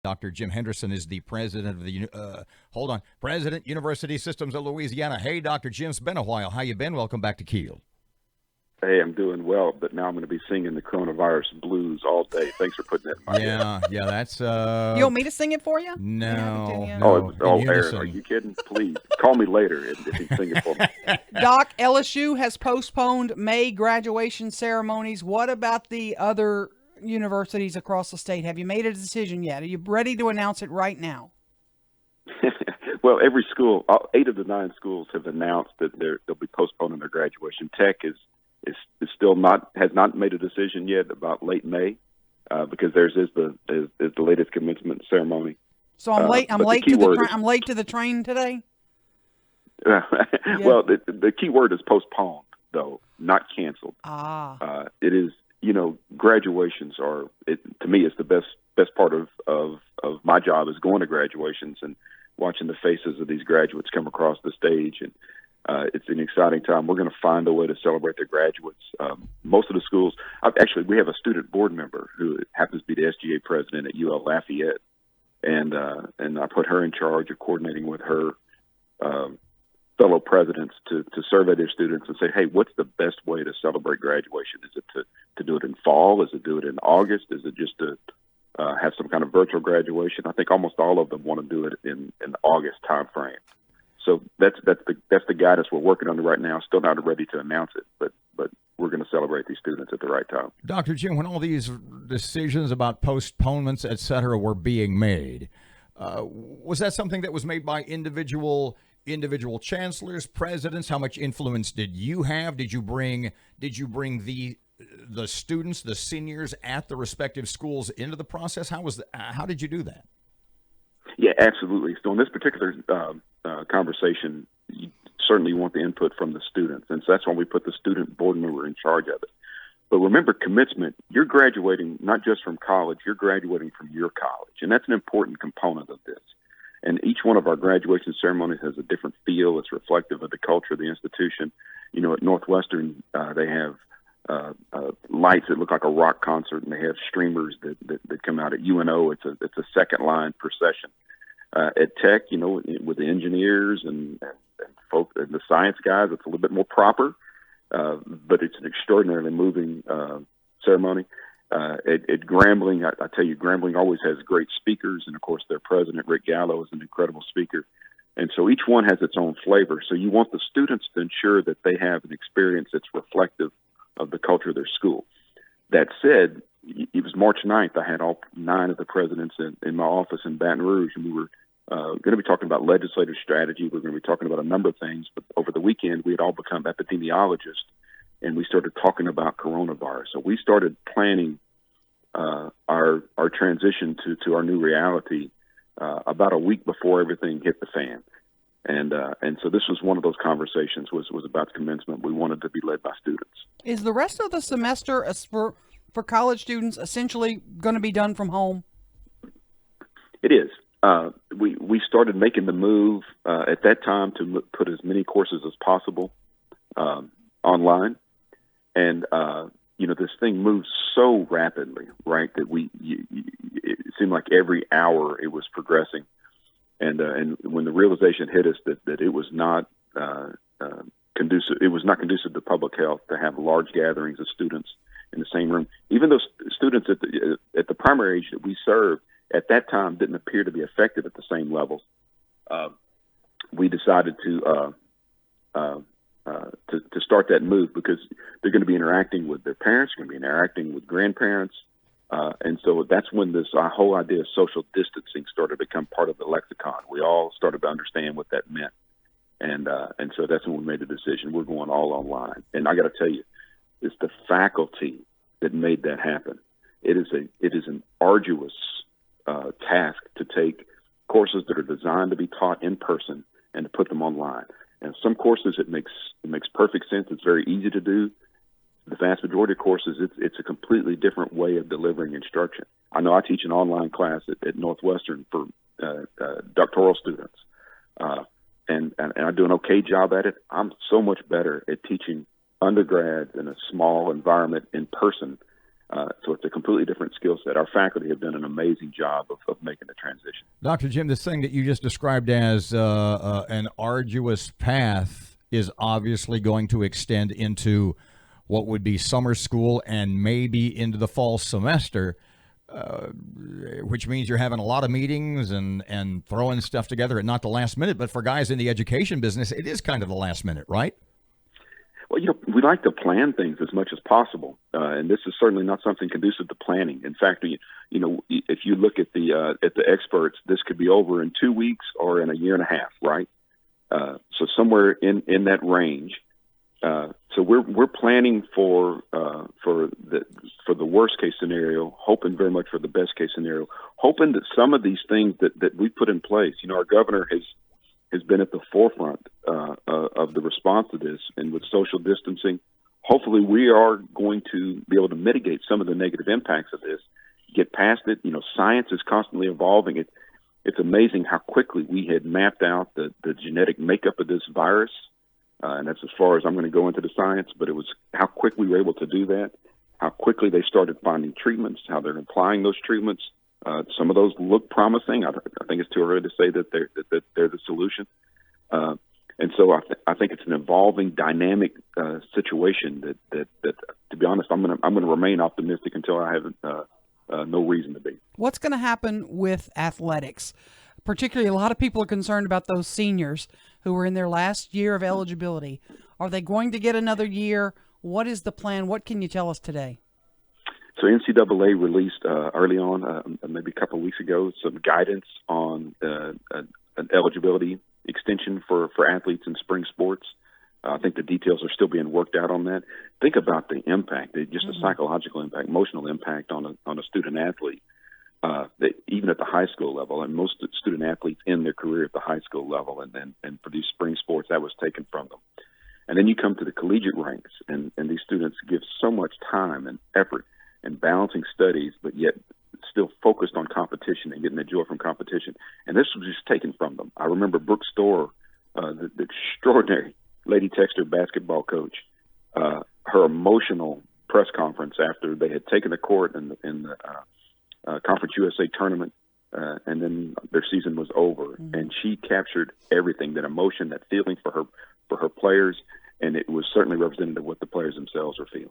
Dr. Jim Henderson is the president of the President University Systems of Louisiana. Hey, Dr. Jim, it's been a while. How you been? Welcome back to Keel. Hey, I'm doing well, but now I'm going to be singing the coronavirus blues all day. Thanks for putting that in my head. Yeah, that's You want me to sing it for you? no, Aaron, are you kidding? Please call me later if you sing it for me. Doc, LSU has postponed May graduation ceremonies. What about the other universities across the state? Have you made a decision yet? Are you ready to announce it right now? Well, every school, 8 of the 9 schools have announced that they'll be postponing their graduation. Tech is still has not made a decision yet about late May, because theirs is the latest commencement ceremony. So I'm late. I'm late to the train today. Well, the key word is postponed, though, not canceled. It is. Graduations are, to me, it's the best part of my job is going to graduations and watching the faces of these graduates come across the stage. And it's an exciting time. We're going to find a way to celebrate the graduates. Most of the schools, we have a student board member who happens to be the SGA president at UL Lafayette. And I put her in charge of coordinating with her fellow presidents to survey their students and say, hey, what's the best way to celebrate graduation? Is it to do it in fall? Is it do it in August? Is it just to have some kind of virtual graduation? I think almost all of them want to do it in the August time frame. So that's the guidance we're working on right now. Still not ready to announce it, but we're going to celebrate these students at the right time. Dr. Jim, when all these decisions about postponements, et cetera, were being made, was that something that was made by individual chancellors, presidents? How much influence did you have? Did you bring the students, the seniors at the respective schools into the process? How did you do that? Yeah, absolutely. So in this particular conversation, you certainly want the input from the students, and so that's why we put the student board member in charge of it. But remember, commencement, you're graduating not just from college, you're graduating from your college, and that's an important component of this. And each one of our graduation ceremonies has a different feel. It's reflective of the culture of the institution. At Northwestern, they have lights that look like a rock concert, and they have streamers that come out. At UNO, it's a second line procession. At Tech, with the engineers and folk and the science guys, it's a little bit more proper, but it's an extraordinarily moving ceremony. At Grambling, I tell you, Grambling always has great speakers, and of course their president, Rick Gallo, is an incredible speaker. And so each one has its own flavor. So you want the students to ensure that they have an experience that's reflective of the culture of their school. That said, it was March 9th. I had all 9 of the presidents in my office in Baton Rouge, and we were going to be talking about legislative strategy. We were going to be talking about a number of things. But over the weekend, we had all become epidemiologists, and we started talking about coronavirus. So we started planning our transition to our new reality about a week before everything hit the fan. And so this was one of those conversations was about commencement. We wanted to be led by students. Is the rest of the semester for college students essentially going to be done from home? It is. We started making the move at that time to put as many courses as possible online. And, this thing moves so rapidly, right, that it seemed like every hour it was progressing. And when the realization hit us that it was not conducive to public health to have large gatherings of students in the same room, even though students at the primary age that we served at that time didn't appear to be affected at the same levels, we decided to start that move because they're going to be interacting with their parents, going to be interacting with grandparents. And so that's when our whole idea of social distancing started to become part of the lexicon. We all started to understand what that meant. And so that's when we made the decision. We're going all online. And I got to tell you, it's the faculty that made that happen. It is an arduous task to take courses that are designed to be taught in person and to put them online. And some courses it makes perfect sense. It's very easy to do. The vast majority of courses, it's a completely different way of delivering instruction. I know I teach an online class at Northwestern for doctoral students, and I do an okay job at it. I'm so much better at teaching undergrads in a small environment in person So it's a completely different skill set. Our faculty have done an amazing job of making the transition. Dr. Jim, this thing that you just described as an arduous path is obviously going to extend into what would be summer school and maybe into the fall semester, which means you're having a lot of meetings and throwing stuff together at not the last minute. But for guys in the education business, it is kind of the last minute, right? Well, we like to plan things as much as possible, and this is certainly not something conducive to planning. In fact, if you look at the experts, this could be over in 2 weeks or in a year and a half, right? So somewhere in that range. So we're planning for the worst case scenario, hoping very much for the best case scenario, hoping that some of these things that we put in place. Our governor has been at the forefront of the response to this, and with social distancing, hopefully we are going to be able to mitigate some of the negative impacts of this, get past it. Science is constantly evolving. It's amazing how quickly we had mapped out the genetic makeup of this virus, and that's as far as I'm going to go into the science, but it was how quick we were able to do that, how quickly they started finding treatments, how they're applying those treatments. Some of those look promising. I think it's too early to say that they're the solution. And so I think it's an evolving, dynamic situation that to be honest, I'm going to remain optimistic until I have no reason to be. What's going to happen with athletics? Particularly, a lot of people are concerned about those seniors who are in their last year of eligibility. Are they going to get another year? What is the plan? What can you tell us today? So NCAA released early on, maybe a couple of weeks ago, some guidance on an eligibility extension for athletes in spring sports. I think the details are still being worked out on that. Think about the impact, just the psychological impact, emotional impact on a student athlete, even at the high school level. And most student athletes end their career at the high school level, and for these spring sports, that was taken from them. And then you come to the collegiate ranks, and these students give so much time and effort and balancing studies, but yet still focused on competition and getting the joy from competition. And this was just taken from them. I remember Brooke Storer, the extraordinary Lady Texter basketball coach, her emotional press conference after they had taken the court in the Conference USA tournament, and then their season was over. Mm-hmm. And she captured everything, that emotion, that feeling for her players, and it was certainly representative of what the players themselves are feeling.